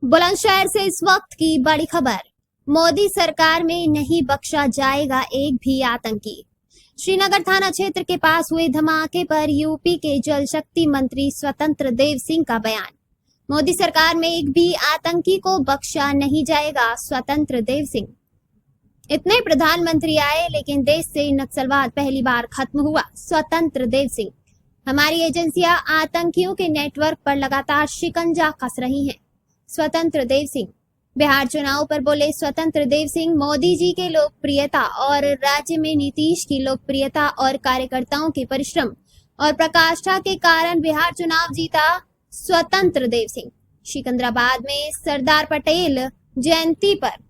बुलंदशहर से इस वक्त की बड़ी खबर। मोदी सरकार में नहीं बख्शा जाएगा एक भी आतंकी। श्रीनगर थाना क्षेत्र के पास हुए धमाके पर यूपी के जल शक्ति मंत्री स्वतंत्र देव सिंह का बयान। मोदी सरकार में एक भी आतंकी को बख्शा नहीं जाएगा, स्वतंत्र देव सिंह। इतने प्रधानमंत्री आए लेकिन देश से नक्सलवाद पहली बार खत्म हुआ, स्वतंत्र देव सिंह। हमारी एजेंसियां आतंकियों के नेटवर्क पर लगातार शिकंजा कस रही हैं, स्वतंत्र देव सिंह। बिहार चुनाव पर बोले स्वतंत्र देव सिंह, मोदी जी के लोकप्रियता और राज्य में नीतीश की लोकप्रियता और कार्यकर्ताओं के परिश्रम और प्रकाष्ठा के कारण बिहार चुनाव जीता स्वतंत्र देव सिंह। सिकंदराबाद में सरदार पटेल जयंती पर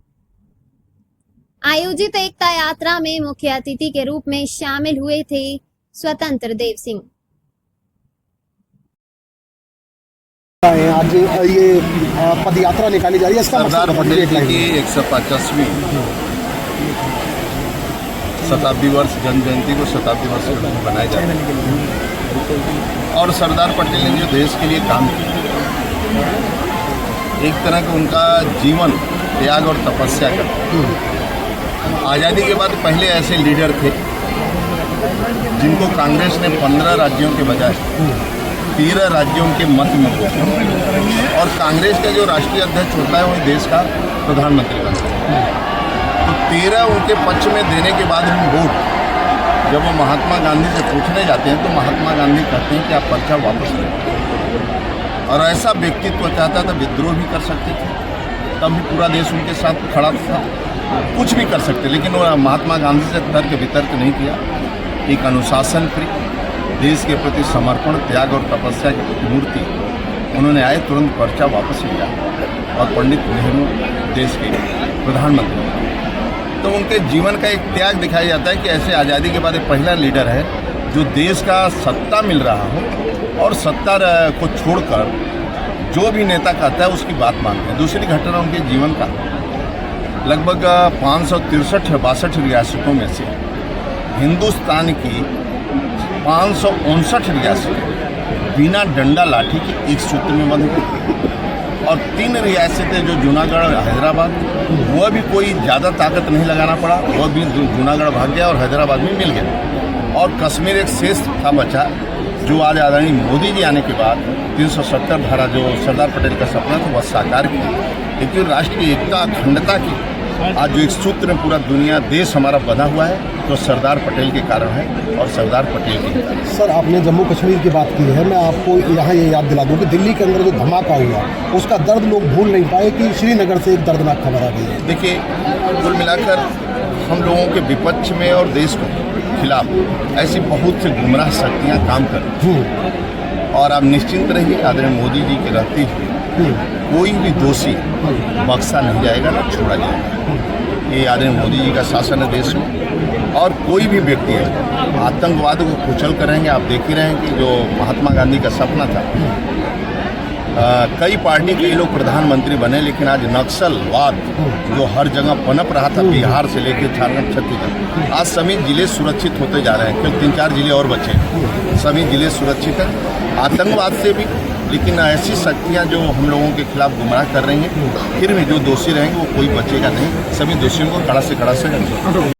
आयोजित एकता यात्रा में मुख्य अतिथि के रूप में शामिल हुए थे स्वतंत्र देव सिंह। आज ये पद यात्रा निकाली जा रही है, इसका सरदार पटेल जी की 150वीं शताब्दी वर्ष जन्म जयंती को शताब्दी वर्ष बनाए जा रहे हैं। और सरदार पटेल ने जो देश के लिए काम किया, एक तरह का उनका जीवन त्याग और तपस्या का। आज़ादी के बाद पहले ऐसे लीडर थे जिनको कांग्रेस ने 15 राज्यों के बजाय 13 राज्यों के मत में वोटा, और कांग्रेस का जो राष्ट्रीय अध्यक्ष होता है वही देश का प्रधानमंत्री बनता है। तो 13 उनके पक्ष में देने के बाद हम वोट जब वो महात्मा गांधी से पूछने जाते हैं तो महात्मा गांधी कहते हैं कि आप पर्चा वापस लें। और ऐसा व्यक्तित्व चाहता था, विद्रोह भी कर सकते थे, तब भी पूरा देश उनके साथ खड़ा था, कुछ भी कर सकते, लेकिन वो महात्मा गांधी से तर्क वितर्क नहीं किया। एक अनुशासन प्रिय, देश के प्रति समर्पण, त्याग और तपस्या की प्रतिमूर्ति उन्होंने आए, तुरंत पर्चा वापस लिया और पंडित नेहरू देश के प्रधानमंत्री। तो उनके जीवन का एक त्याग दिखाया जाता है कि ऐसे आज़ादी के बाद एक पहला लीडर है जो देश का सत्ता मिल रहा हो और सत्ता को छोड़कर जो भी नेता कहता है उसकी बात मानते हैं। दूसरी घटना उनके जीवन का, लगभग 563-62 रियासतों में से हिंदुस्तान की 559 रियासतें बिना डंडा लाठी के एक सूत्र में बंध गई, और 3 रियासतें जो जूनागढ़ हैदराबाद, वह भी कोई ज़्यादा ताकत नहीं लगाना पड़ा, वह भी जूनागढ़ भाग गया और हैदराबाद में मिल गया। और कश्मीर एक शेष था बचा, जो आज आदरणीय मोदी जी आने के बाद 370 धारा जो सरदार पटेल का सपना था वह साकार किया। लेकिन राष्ट्र की एकता अखंडता की आज जो एक सूत्र में पूरा दुनिया देश हमारा बना हुआ है तो सरदार पटेल के कारण है और सरदार पटेल के। सर, आपने जम्मू कश्मीर की बात की है, मैं आपको यहाँ ये याद दिला दूँ कि दिल्ली के अंदर जो धमाका हुआ उसका दर्द लोग भूल नहीं पाए कि श्रीनगर से एक दर्दनाक खबर आ गई है। देखिए, कुल मिलाकर हम लोगों के विपक्ष में और देश को खिलाफ ऐसी बहुत सी गुमराह शक्तियाँ काम कर, और आप निश्चिंत रहिए, आदरणीय मोदी जी के रहते हुए कोई भी दोषी बख्शा नहीं जाएगा, न छोड़ा जाएगा। ये आदरणीय मोदी जी का शासन है देश में, और कोई भी व्यक्ति है आतंकवाद को कुचल करेंगे। आप देख ही रहे हैं कि जो महात्मा गांधी का सपना था, कई पार्टी कई लोग प्रधानमंत्री बने, लेकिन आज नक्सलवाद जो हर जगह पनप रहा था, बिहार से लेकर झारखंड, छत्तीसगढ़, आज सभी जिले सुरक्षित होते जा रहे हैं, क्योंकि 3-4 जिले और बचे, सभी जिले सुरक्षित हैं आतंकवाद से भी। लेकिन ऐसी शक्तियाँ जो हम लोगों के खिलाफ गुमराह कर रही हैं, फिर भी जो दोषी रहेंगे वो कोई बचेगा नहीं, सभी दोषियों को कड़ा से कड़ा सजा।